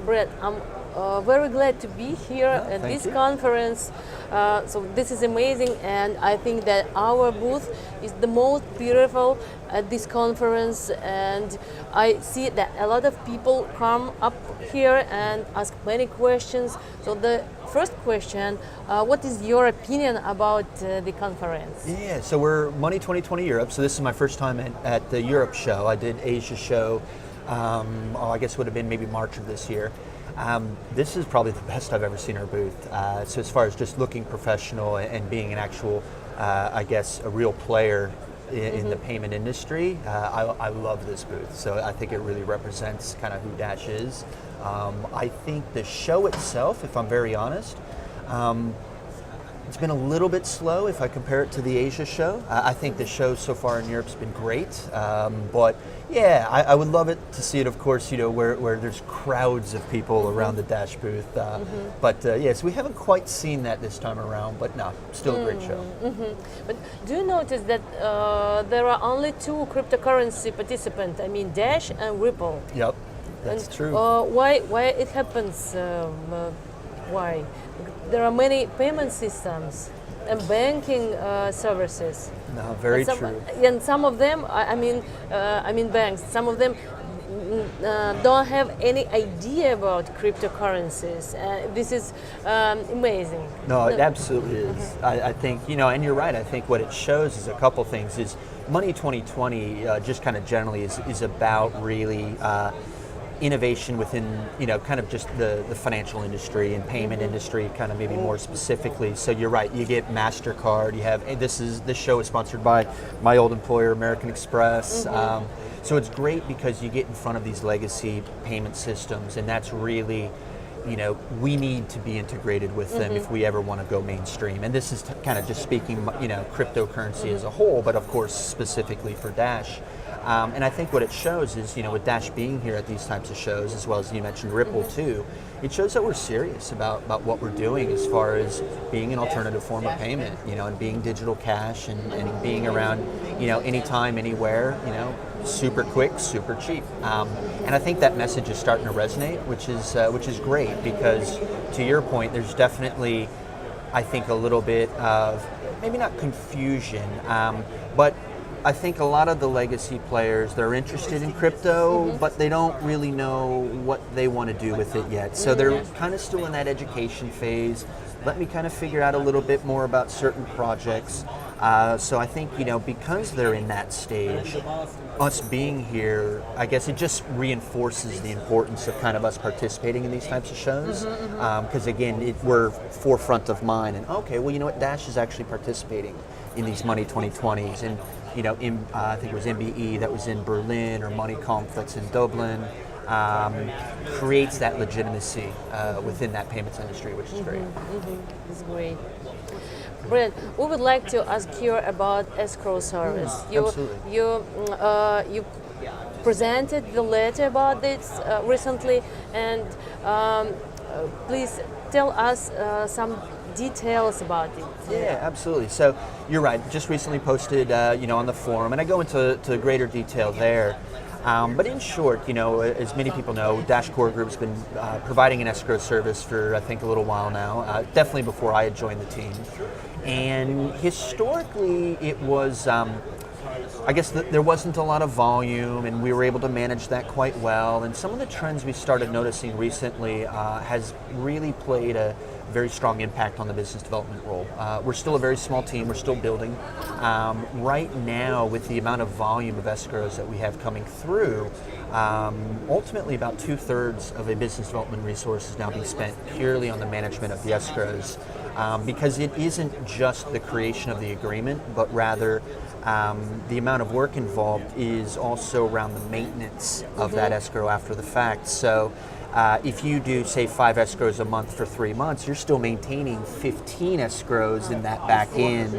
Brett, I'm very glad to be here at thank this you. conference. So this is amazing, and I think that our booth is the most beautiful at this conference. And I see that a lot of people come up here and ask many questions. So the first question, what is your opinion about the conference? Yeah, so we're Money 2020 Europe, so this is my first time at the Europe show. I did Asia show, I guess would have been maybe March of this year. This is probably the best I've ever seen our booth. So as far as just looking professional and being an actual, I guess, a real player in the payment industry, I love this booth. So I think it really represents kind of who Dash is. I think the show itself, if I'm very honest, it's been a little bit slow if I compare it to the Asia show. I think the show so far in Europe's been great, but yeah, I would love it to see it, of course, where there's crowds of people around the Dash booth. But yes, we haven't quite seen that this time around, but no, still a great show. But do you notice that there are only two cryptocurrency participants? I mean, Dash and Ripple. Yep, that's true. Why it happens? Why? There are many payment systems and banking services. No, very true. And some of them, I mean banks. Some of them don't have any idea about cryptocurrencies. This is amazing. No, it absolutely is. I think, and you're right. I think what it shows is a couple things. Is Money 2020 just kind of generally is about really innovation within, kind of just the financial industry and payment industry, kind of maybe more specifically. So you're right, you get MasterCard, you have, this show is sponsored by my old employer, American Express. So it's great because you get in front of these legacy payment systems, and that's really, we need to be integrated with them if we ever want to go mainstream. And this is kind of just speaking, cryptocurrency as a whole, but of course specifically for Dash. And I think what it shows is, with Dash being here at these types of shows, as well as you mentioned Ripple too, it shows that we're serious about what we're doing as far as being an alternative form of payment, and being digital cash and being around, anytime, anywhere, super quick, super cheap. And I think that message is starting to resonate, which is great, because to your point, there's definitely, I think, a little bit of maybe not confusion, but I think a lot of the legacy players, they're interested in crypto, but they don't really know what they want to do with it yet. So they're kind of still in that education phase. Let me kind of figure out a little bit more about certain projects. So I think, because they're in that stage, us being here, I guess it just reinforces the importance of kind of us participating in these types of shows. Because again, we're forefront of mind, and okay, well, you know what, Dash is actually participating in these Money 2020s, and I think it was MBE that was in Berlin, or MoneyConf that's in Dublin, creates that legitimacy within that payments industry, which is great. It's great. Brett, we would like to ask you about Escrow Service. Absolutely. You presented the letter about this recently, and please tell us some details about it. Yeah, absolutely. So you're right. Just recently posted, on the forum, and I go into greater detail there. But in short, as many people know, Dash Core Group's been providing an escrow service for, I think, a little while now. Definitely before I had joined the team. And historically, it was, I guess there wasn't a lot of volume, and we were able to manage that quite well. And some of the trends we started noticing recently has really played a very strong impact on the business development role. We're still a very small team, we're still building. Right now, with the amount of volume of escrows that we have coming through, ultimately about 2/3 of a business development resource is now being spent purely on the management of the escrows, because it isn't just the creation of the agreement, but rather the amount of work involved is also around the maintenance of that escrow after the fact. So if you do, say, 5 escrows a month for 3 months, you're still maintaining 15 escrows in that back end.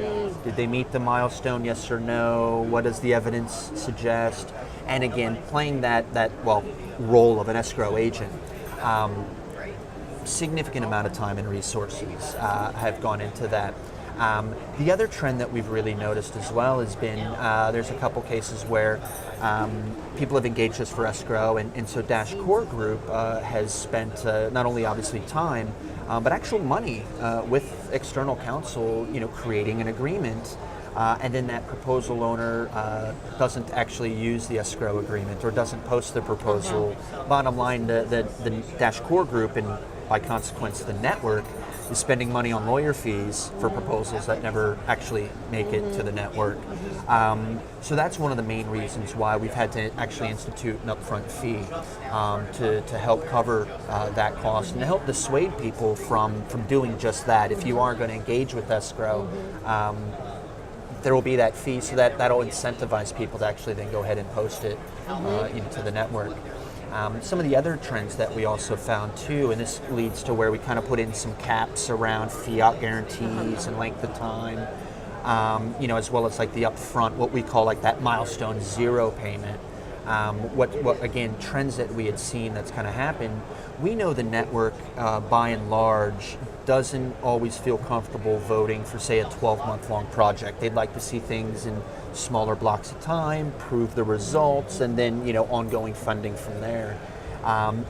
Did they meet the milestone, yes or no? What does the evidence suggest? And again, playing that role of an escrow agent. Significant amount of time and resources have gone into that. The other trend that we've really noticed as well has been there's a couple cases where people have engaged us for escrow, and so Dash Core Group has spent not only obviously time, but actual money with external counsel, creating an agreement. And then that proposal owner doesn't actually use the escrow agreement or doesn't post the proposal. Bottom line, the Dash Core Group, and by consequence the network, is spending money on lawyer fees for proposals that never actually make it to the network. So that's one of the main reasons why we've had to actually institute an upfront fee to help cover that cost and to help dissuade people from doing just that. If you are going to engage with escrow, there will be that fee, so that'll incentivize people to actually then go ahead and post it into the network. Some of the other trends that we also found too, and this leads to where we kind of put in some caps around fiat guarantees and length of time, as well as like the upfront, what we call like that milestone zero payment. What again, trends that we had seen that's kind of happened. We know the network, by and large, doesn't always feel comfortable voting for, say, a 12-month-long project. They'd like to see things in smaller blocks of time, prove the results, and then ongoing funding from there.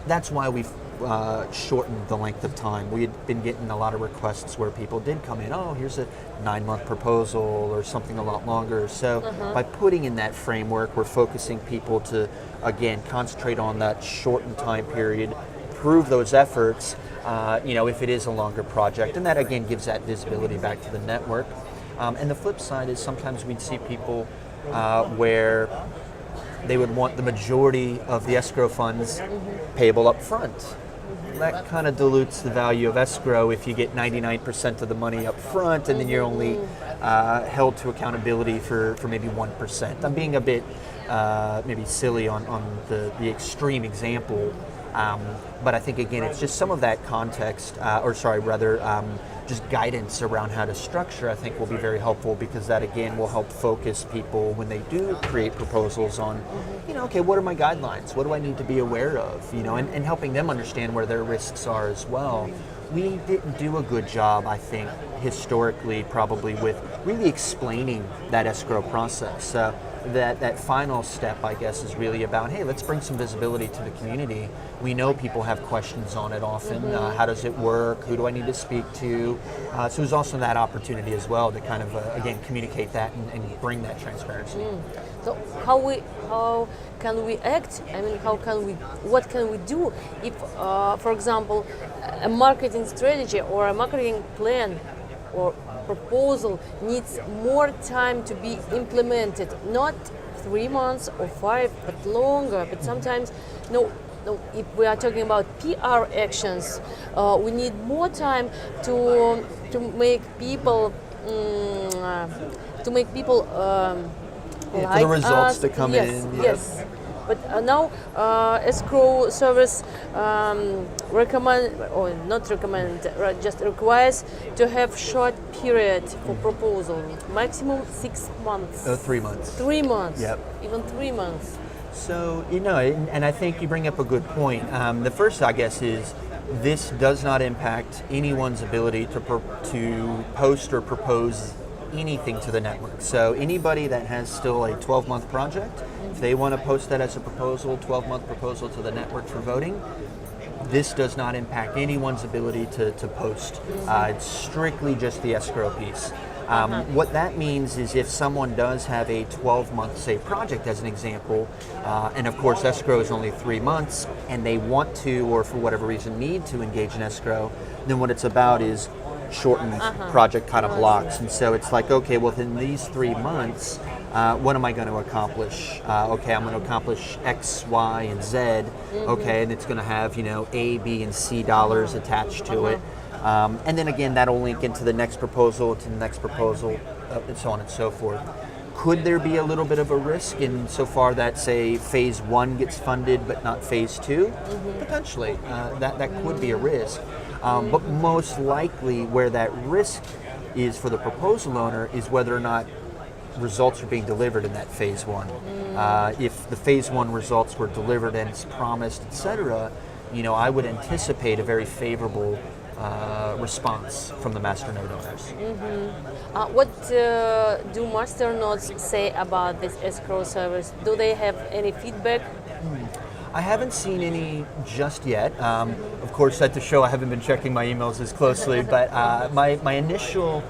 That's why we've shortened the length of time. We had been getting a lot of requests where people did come in, here's a 9-month proposal or something a lot longer. So by putting in that framework, we're focusing people to, again, concentrate on that shortened time period, prove those efforts, if it is a longer project. And that, again, gives that visibility back to the network. And the flip side is sometimes we'd see people where they would want the majority of the escrow funds payable up front. That kind of dilutes the value of escrow if you get 99% of the money up front and then you're only held to accountability for maybe 1%. I'm being a bit maybe silly on the extreme example, but I think, again, it's just some of that context, just guidance around how to structure, I think will be very helpful, because that, again, will help focus people when they do create proposals on, okay, what are my guidelines? What do I need to be aware of? And helping them understand where their risks are as well. We didn't do a good job, I think, historically, probably, with really explaining that escrow process. That final step, I guess, is really about, hey, let's bring some visibility to the community. We know people have questions on it often. How does it work? Who do I need to speak to? So there's also that opportunity as well to kind of, again, communicate that and bring that transparency. So how can we act? I mean, what can we do if, for example, a marketing strategy or a marketing plan or proposal needs more time to be implemented, not 3 months or 5, but longer. But sometimes, if we are talking about PR actions, we need more time to make people for the results to come in. Yes. But now Escrow Service just requires to have short period for proposal, maximum 6 months. 3 months. 3 months. Yep. Even 3 months. So, and I think you bring up a good point. The first, I guess, is this does not impact anyone's ability to post or propose anything to the network. So anybody that has still a 12-month project, if they want to post that as a proposal, 12-month proposal to the network for voting, this does not impact anyone's ability to post. It's strictly just the escrow piece. What that means is if someone does have a 12-month, say, project as an example, and of course escrow is only 3 months, and they want to, or for whatever reason need to engage in escrow, then what it's about is shortened project kind of blocks. And so it's like, okay, within these 3 months, what am I going to accomplish? Okay, I'm going to accomplish X, Y, and Z. Okay, and it's going to have, A, B, and C dollars attached to it. And then again, that'll link into the next proposal, and so on and so forth. Could there be a little bit of a risk in so far that, say, phase 1 gets funded but not phase 2? Potentially. That could be a risk. But most likely where that risk is for the proposal owner is whether or not results are being delivered in that phase 1. If the phase 1 results were delivered and it's promised, etc., I would anticipate a very favorable response from the masternode owners. What do masternodes say about this escrow service? Do they have any feedback? I haven't seen any just yet. Of course, at the show, I haven't been checking my emails as closely, but my initial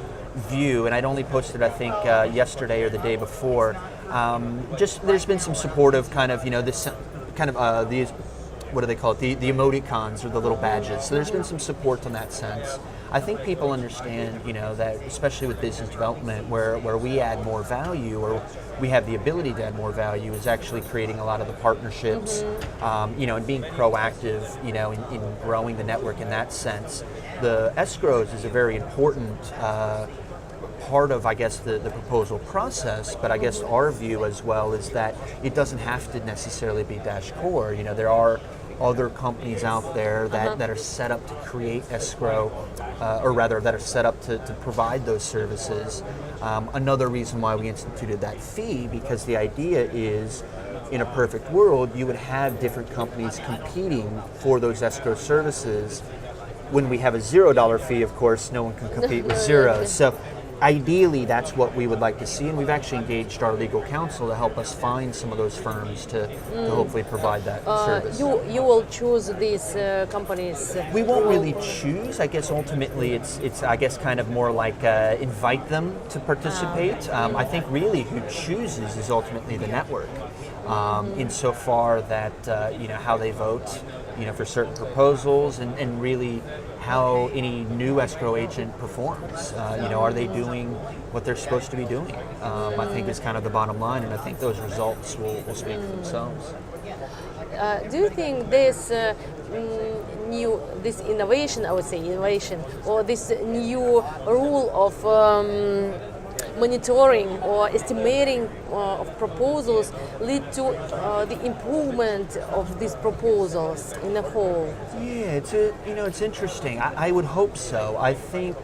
view, and I'd only posted, I think, yesterday or the day before, just there's been some supportive kind of, this kind of these, what do they call it, the emoticons or the little badges. So there's been some support in that sense. I think people understand, that especially with business development, where we add more value, or we have the ability to add more value, is actually creating a lot of the partnerships, and being proactive, in growing the network in that sense. The escrows is a very important part of, I guess, the proposal process, but I guess our view as well is that it doesn't have to necessarily be Dash Core. There are other companies out there that are set up to create escrow, or rather that are set up to provide those services. Another reason why we instituted that fee, because the idea is, in a perfect world, you would have different companies competing for those escrow services. When we have a $0 fee, of course, no one can compete with zero. So ideally, that's what we would like to see, and we've actually engaged our legal counsel to help us find some of those firms to hopefully provide that service. You will choose these companies? We won't really choose. I guess ultimately it's I guess kind of more like invite them to participate. I think really who chooses is ultimately the network, insofar that how they vote, for certain proposals, and really how any new escrow agent performs. Are they doing what they're supposed to be doing? I think is kind of the bottom line, and I think those results will speak for themselves. Do you think this this innovation, I would say innovation, or this new rule of monitoring or estimating of proposals lead to the improvement of these proposals in a whole? Yeah, it's interesting. I would hope so. I think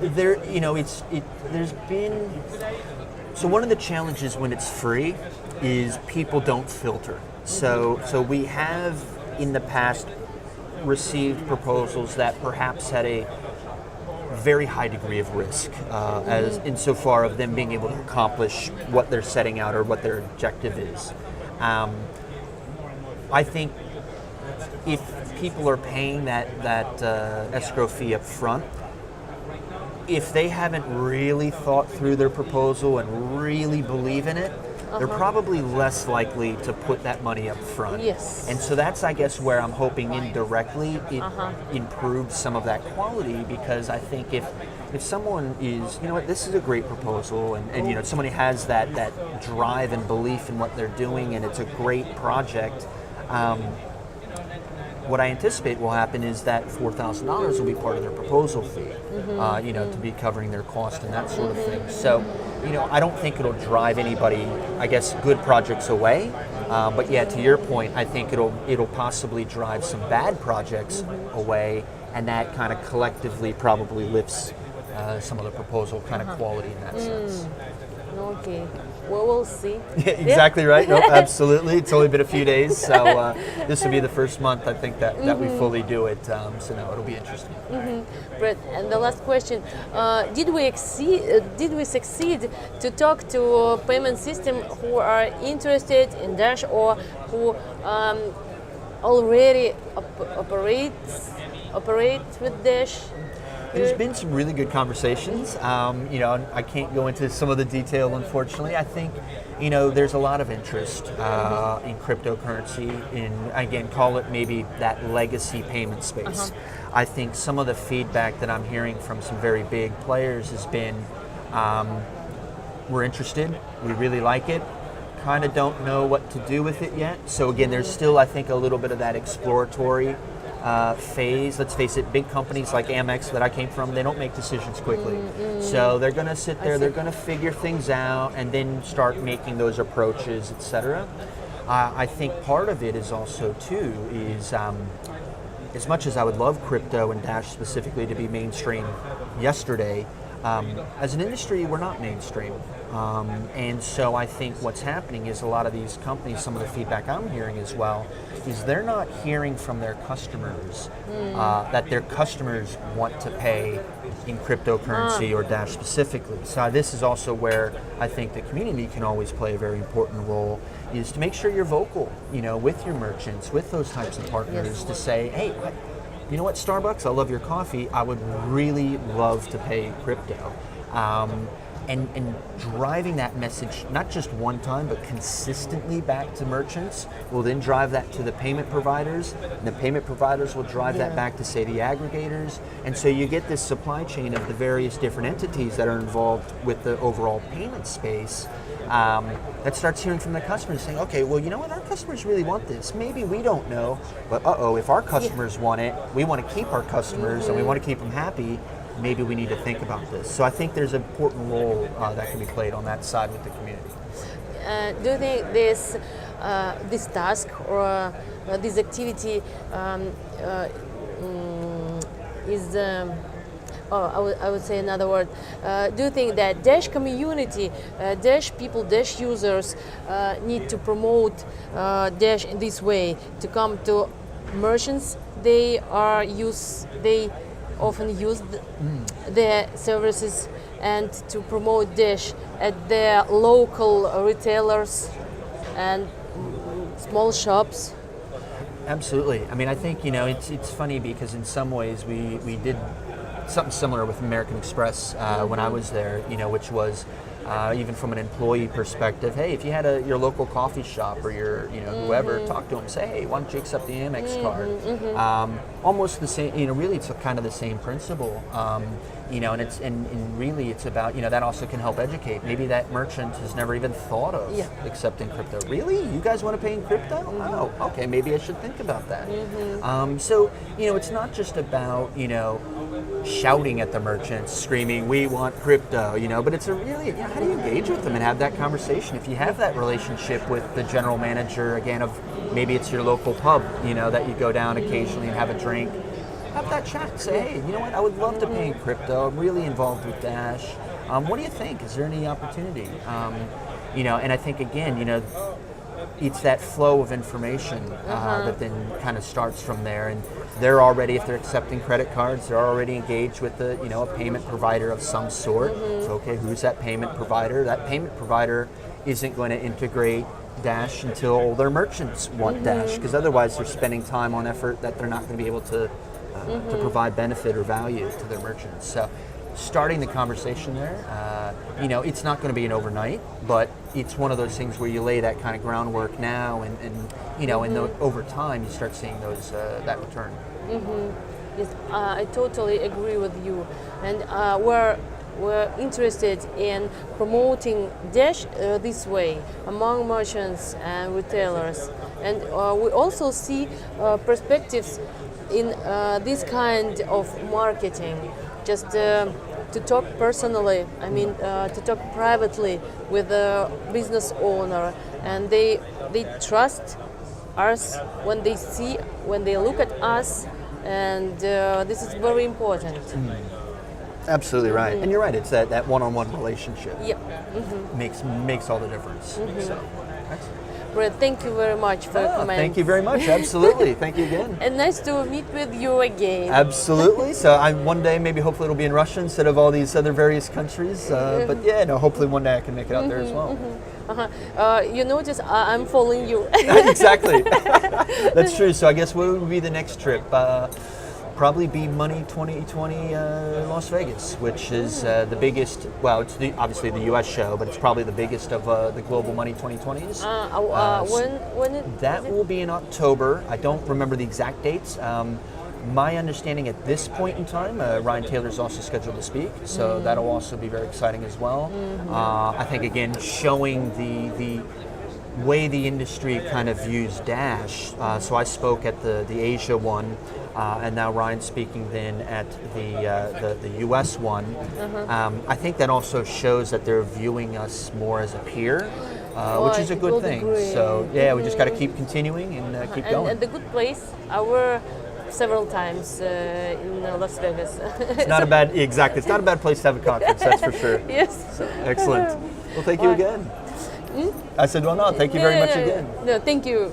there's been, so one of the challenges when it's free is people don't filter. So we have in the past received proposals that perhaps had a very high degree of risk, as insofar of them being able to accomplish what they're setting out or what their objective is. I think if people are paying that escrow fee up front, if they haven't really thought through their proposal and really believe in it, they're probably less likely to put that money up front. Yes. And so that's, I guess, where I'm hoping indirectly it improves some of that quality, because I think if someone is, this is a great proposal, and somebody has that drive and belief in what they're doing, and it's a great project, what I anticipate will happen is that $4,000 will be part of their proposal fee, to be covering their cost and that sort of thing. So, I don't think it'll drive anybody, I guess, good projects away. But yeah, to your point, I think it'll possibly drive some bad projects away, and that kind of collectively probably lifts some of the proposal kind of quality in that sense. Okay. Well, we'll see. Yeah, exactly right. No, absolutely. It's only been a few days, so this will be the first month, I think, that we fully do it. So no, it'll be interesting. Brett, and the last question: Did we succeed to talk to payment system who are interested in Dash, or who already operate with Dash? There's been some really good conversations. I can't go into some of the detail, unfortunately. I think, there's a lot of interest in cryptocurrency, in, again, call it maybe that legacy payment space. I think some of the feedback that I'm hearing from some very big players has been, we're interested, we really like it, kind of don't know what to do with it yet. So again, there's still, I think, a little bit of that exploratory phase. Let's face it, big companies like Amex that I came from, they don't make decisions quickly. So they're going to sit there, they're going to figure things out, and then start making those approaches, etc. I think part of it is also, too, is as much as I would love crypto and Dash specifically to be mainstream yesterday, As an industry, we're not mainstream. And so I think what's happening is a lot of these companies, some of the feedback I'm hearing as well, is they're not hearing from their customers that their customers want to pay in cryptocurrency or Dash specifically. So this is also where I think the community can always play a very important role, is to make sure you're vocal, with your merchants, with those types of partners, to say, hey, you know what, Starbucks, I love your coffee. I would really love to pay crypto. And driving that message, not just one time, but consistently back to merchants, will then drive that to the payment providers, and the payment providers will drive that back to, say, the aggregators. And so you get this supply chain of the various different entities that are involved with the overall payment space, that starts hearing from the customers saying, okay, well, you know what, our customers really want this. Maybe we don't know, but if our customers want it, we want to keep our customers and we want to keep them happy, maybe we need to think about this. So I think there's an important role that can be played on that side with the community. Do you think this task or this activity is I would say another word. Do you think that Dash community, Dash people, Dash users need to promote Dash in this way, to come to merchants? They often use their services, and to promote Dash at their local retailers and small shops. Absolutely. I mean, I think, it's funny because in some ways we did something similar with American Express when I was there, which was even from an employee perspective, hey, if you had your local coffee shop or your, whoever, talk to them, say, hey, why don't you accept the Amex card? Almost the same, really it's kind of the same principle, and it's and really it's about, that also can help educate. Maybe that merchant has never even thought of accepting crypto. Really? You guys want to pay in crypto? Oh, okay, maybe I should think about that. So, it's not just about, shouting at the merchants, screaming, we want crypto, but it's a really, how do you engage with them and have that conversation? If you have that relationship with the general manager, again, of maybe it's your local pub, that you go down occasionally and have a drink, have that chat. Say, hey, you know what, I would love to pay in crypto. I'm really involved with Dash. What do you think? Is there any opportunity? And I think, again, it's that flow of information that then kind of starts from there. And they're already, if they're accepting credit cards, they're already engaged with a payment provider of some sort. So, okay, who's that payment provider? That payment provider isn't going to integrate Dash until all their merchants want Dash, because otherwise they're spending time on effort that they're not going to be able to provide benefit or value to their merchants. So starting the conversation there, it's not going to be an overnight, but it's one of those things where you lay that kind of groundwork now, and over time you start seeing that return. Yes, I totally agree with you, and we're interested in promoting Dash this way among merchants and retailers, and we also see perspectives in this kind of marketing. Just to talk personally, to talk privately with a business owner, and they trust us when they look at us, and this is very important. Absolutely right, and you're right. It's that one-on-one relationship. Yeah, makes all the difference. So, excellent. Brett, thank you very much for your comments. Thank you very much. Absolutely. Thank you again. And nice to meet with you again. Absolutely. So one day, maybe hopefully it'll be in Russia instead of all these other various countries. But yeah, hopefully one day I can make it out there as well. You notice I'm following you. Exactly. That's true. So I guess what would be the next trip? Probably be Money 2020 Las Vegas, which is the biggest, well, it's obviously the US show, but it's probably the biggest of the global Money 2020s. When that will be in October. I don't remember the exact dates. My understanding at this point in time, Ryan Taylor's also scheduled to speak, so that'll also be very exciting as well. I think, again, showing the way the industry kind of views Dash. So I spoke at the Asia one, and now Ryan's speaking then at the US one. I think that also shows that they're viewing us more as a peer, which is a good thing. So yeah, we just got to keep continuing and keep going. And the good place, our several times in Las Vegas. It's not a bad, exactly. It's not a bad place to have a conference, that's for sure. Yes. So, excellent. Well, thank you again. I said, well, no, thank you very much again. No, thank you.